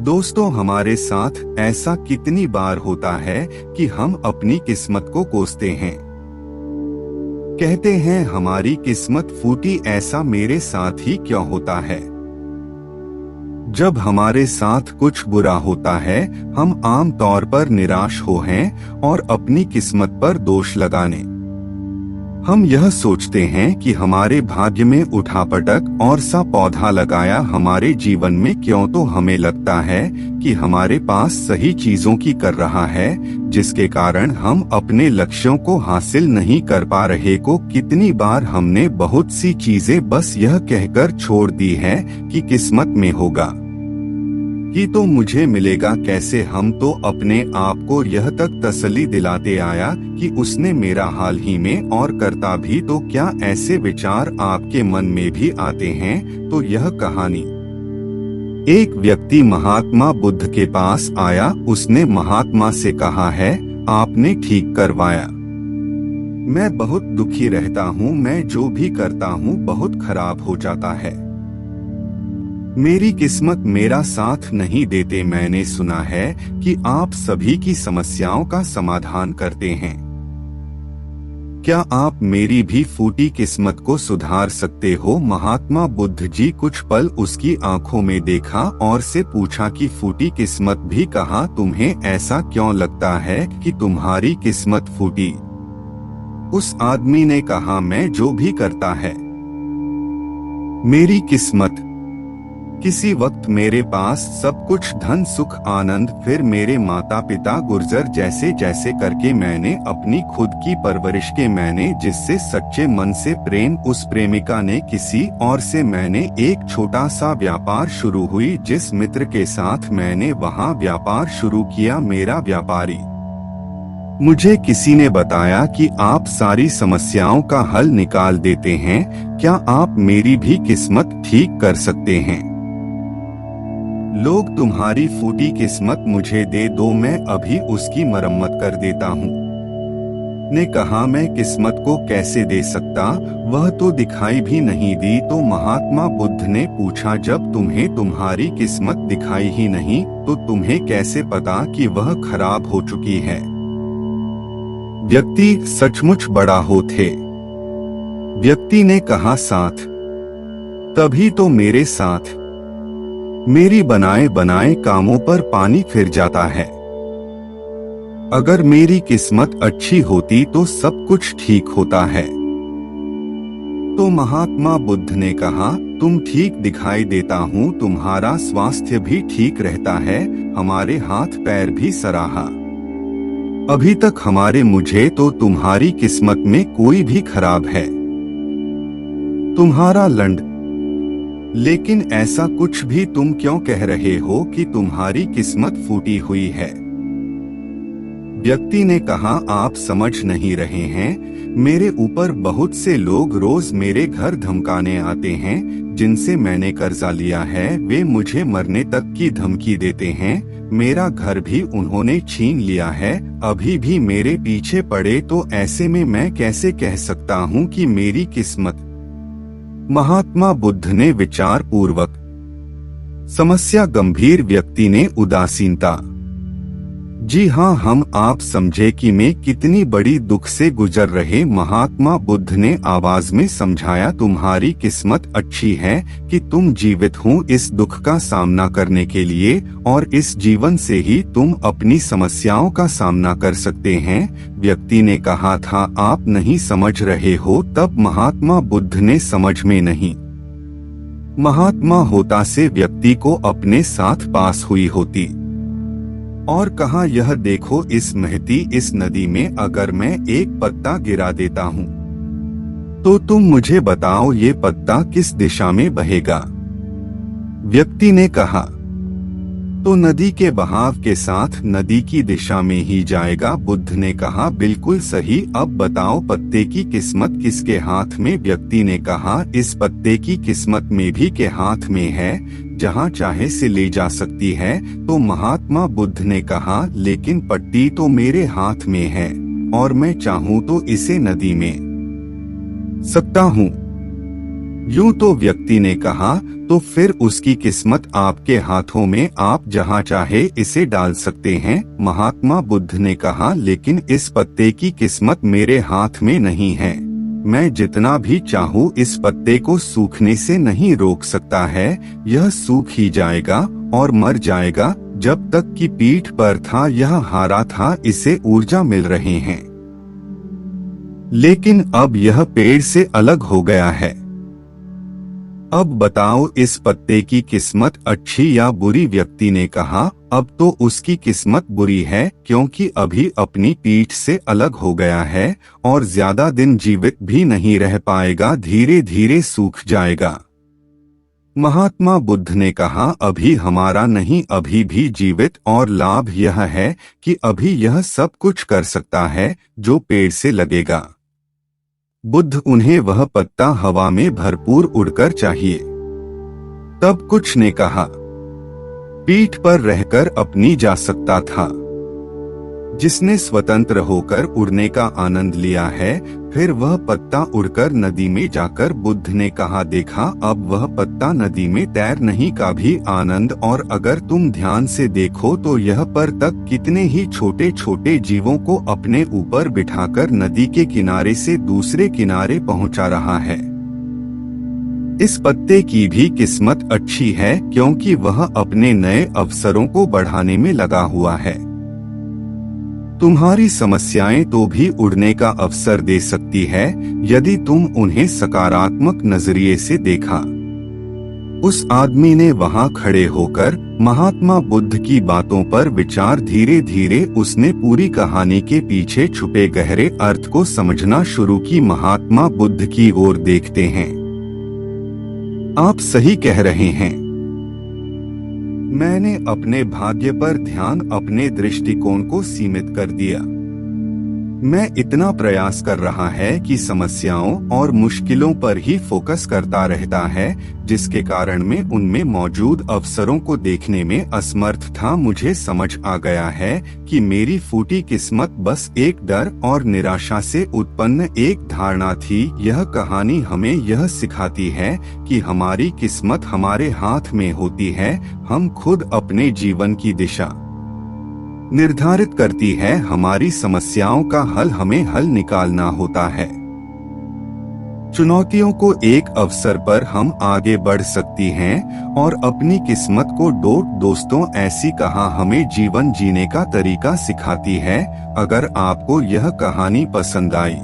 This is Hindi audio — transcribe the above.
दोस्तों, हमारे साथ ऐसा कितनी बार होता है कि हम अपनी किस्मत को कोसते हैं। कहते हैं हमारी किस्मत फूटी, ऐसा मेरे साथ ही क्यों होता है। जब हमारे साथ कुछ बुरा होता है, हम आम तौर पर निराश हो हैं और अपनी किस्मत पर दोष लगाने हम यह सोचते हैं कि हमारे भाग्य में उठापटक और सा पौधा लगाया हमारे जीवन में क्यों। तो हमें लगता है कि हमारे पास सही चीजों की कर रहा है, जिसके कारण हम अपने लक्ष्यों को हासिल नहीं कर पा रहे। को कितनी बार हमने बहुत सी चीजें बस यह कहकर छोड़ दी है कि किस्मत में होगा कि तो मुझे मिलेगा कैसे। हम तो अपने आप को यह तक तसल्ली दिलाते आया कि उसने मेरा हाल ही में और करता भी। तो क्या ऐसे विचार आपके मन में भी आते हैं? तो यह कहानी एक व्यक्ति महात्मा बुद्ध के पास आया। उसने महात्मा से कहा है, आपने ठीक करवाया। मैं बहुत दुखी रहता हूँ, मैं जो भी करता हूँ बहुत खराब हो जाता है। मेरी किस्मत मेरा साथ नहीं देते। मैंने सुना है कि आप सभी की समस्याओं का समाधान करते हैं। क्या आप मेरी भी फूटी किस्मत को सुधार सकते हो? महात्मा बुद्ध जी कुछ पल उसकी आंखों में देखा और से पूछा कि फूटी किस्मत भी? कहा, तुम्हें ऐसा क्यों लगता है कि तुम्हारी किस्मत फूटी? उस आदमी ने कहा, मैं जो भी करता है मेरी किस्मत। किसी वक्त मेरे पास सब कुछ धन सुख आनंद, फिर मेरे माता पिता गुर्जर, जैसे जैसे करके मैंने अपनी खुद की परवरिश के, मैंने जिससे सच्चे मन से प्रेम, उस प्रेमिका ने किसी और से, मैंने एक छोटा सा व्यापार शुरू हुई जिस मित्र के साथ मैंने वहाँ व्यापार शुरू किया। मेरा व्यापारी मुझे किसी ने बताया कि आप सारी समस्याओं का हल निकाल देते हैं। क्या आप मेरी भी किस्मत ठीक कर सकते हैं? लोग तुम्हारी फूटी किस्मत मुझे दे दो, मैं अभी उसकी मरम्मत कर देता हूँ। ने कहा, मैं किस्मत को कैसे दे सकता, वह तो दिखाई भी नहीं दी। तो महात्मा बुद्ध ने पूछा, जब तुम्हें तुम्हारी किस्मत दिखाई ही नहीं तो तुम्हें कैसे पता कि वह खराब हो चुकी है? व्यक्ति सचमुच बड़ा हो थे। व्यक्ति ने कहा, साथ। तभी तो मेरे साथ मेरी बनाए बनाए कामों पर पानी फिर जाता है। अगर मेरी किस्मत अच्छी होती तो सब कुछ ठीक होता है। तो महात्मा बुद्ध ने कहा, तुम ठीक दिखाई देता हूँ, तुम्हारा स्वास्थ्य भी ठीक रहता है, हमारे हाथ पैर भी सराहा। अभी तक हमारे मुझे तो तुम्हारी किस्मत में कोई भी खराब है, तुम्हारा लंड। लेकिन ऐसा कुछ भी तुम क्यों कह रहे हो कि तुम्हारी किस्मत फूटी हुई है? व्यक्ति ने कहा, आप समझ नहीं रहे हैं, मेरे ऊपर बहुत से लोग रोज मेरे घर धमकाने आते हैं, जिनसे मैंने कर्जा लिया है। वे मुझे मरने तक की धमकी देते हैं। मेरा घर भी उन्होंने छीन लिया है, अभी भी मेरे पीछे पड़े। तो ऐसे में मैं कैसे कह सकता हूँ कि मेरी किस्मत? महात्मा बुद्ध ने विचार पूर्वक समस्या गंभीर। व्यक्ति ने उदासीनता, जी हाँ, हम आप समझे कि मैं कितनी बड़ी दुख से गुजर रहे। महात्मा बुद्ध ने आवाज में समझाया, तुम्हारी किस्मत अच्छी है कि तुम जीवित हो इस दुख का सामना करने के लिए, और इस जीवन से ही तुम अपनी समस्याओं का सामना कर सकते हैं। व्यक्ति ने कहा था, आप नहीं समझ रहे हो। तब महात्मा बुद्ध ने समझ में नहीं महात्मा होता से व्यक्ति को अपने साथ पास हुई होती और कहा, यह देखो इस महती इस नदी में अगर मैं एक पत्ता गिरा देता हूँ तो तुम मुझे बताओ ये पत्ता किस दिशा में बहेगा? व्यक्ति ने कहा, तो नदी के बहाव के साथ नदी की दिशा में ही जाएगा। बुद्ध ने कहा, बिल्कुल सही, अब बताओ पत्ते की किस्मत किसके हाथ में? व्यक्ति ने कहा, इस पत्ते की किस्मत में भी के हाथ में है, जहाँ चाहे से ले जा सकती है। तो महात्मा बुद्ध ने कहा, लेकिन पट्टी तो मेरे हाथ में है और मैं चाहूँ तो इसे नदी में सकता हूँ। यूं तो व्यक्ति ने कहा, तो फिर उसकी किस्मत आपके हाथों में, आप जहां चाहे इसे डाल सकते हैं। महात्मा बुद्ध ने कहा, लेकिन इस पत्ते की किस्मत मेरे हाथ में नहीं है। मैं जितना भी चाहूँ इस पत्ते को सूखने से नहीं रोक सकता है। यह सूख ही जाएगा और मर जाएगा। जब तक कि पीठ पर था यह हारा था, इसे ऊर्जा मिल रहे हैं, लेकिन अब यह पेड़ से अलग हो गया है। अब बताओ इस पत्ते की किस्मत अच्छी या बुरी? व्यक्ति ने कहा, अब तो उसकी किस्मत बुरी है, क्योंकि अभी अपनी पीठ से अलग हो गया है और ज्यादा दिन जीवित भी नहीं रह पाएगा, धीरे धीरे सूख जाएगा। महात्मा बुद्ध ने कहा, अभी हमारा नहीं, अभी भी जीवित, और लाभ यह है कि अभी यह सब कुछ कर सकता है जो पेड़ से लगेगा। बुद्ध उन्हें वह पत्ता हवा में भरपूर उड़कर चाहिए। तब कुछ ने कहा, पीठ पर रहकर अपनी जा सकता था। जिसने स्वतंत्र होकर उड़ने का आनंद लिया है, फिर वह पत्ता उड़कर नदी में जाकर, बुद्ध ने कहा, देखा अब वह पत्ता नदी में तैरने का भी आनंद। और अगर तुम ध्यान से देखो तो यह पर तक कितने ही छोटे छोटे जीवों को अपने ऊपर बिठाकर नदी के किनारे से दूसरे किनारे पहुंचा रहा है। इस पत्ते की भी किस्मत अच्छी है, क्योंकि वह अपने नए अवसरों को बढ़ाने में लगा हुआ है। तुम्हारी समस्याएं तो भी उड़ने का अवसर दे सकती है, यदि तुम उन्हें सकारात्मक नजरिए से देखा। उस आदमी ने वहां खड़े होकर महात्मा बुद्ध की बातों पर विचार, धीरे धीरे उसने पूरी कहानी के पीछे छुपे गहरे अर्थ को समझना शुरू की। महात्मा बुद्ध की ओर देखते हैं। आप सही कह रहे हैं। मैंने अपने भाग्य पर ध्यान, अपने दृष्टिकोण को सीमित कर दिया। मैं इतना प्रयास कर रहा है कि समस्याओं और मुश्किलों पर ही फोकस करता रहता है, जिसके कारण मैं उनमें मौजूद अवसरों को देखने में असमर्थ था। मुझे समझ आ गया है कि मेरी फूटी किस्मत बस एक डर और निराशा से उत्पन्न एक धारणा थी। यह कहानी हमें यह सिखाती है कि हमारी किस्मत हमारे हाथ में होती है। हम खुद अपने जीवन की दिशा निर्धारित करती है। हमारी समस्याओं का हल हमें हल निकालना होता है। चुनौतियों को एक अवसर पर हम आगे बढ़ सकती हैं और अपनी किस्मत को दोस्तों, ऐसी कहा हमें जीवन जीने का तरीका सिखाती है। अगर आपको यह कहानी पसंद आई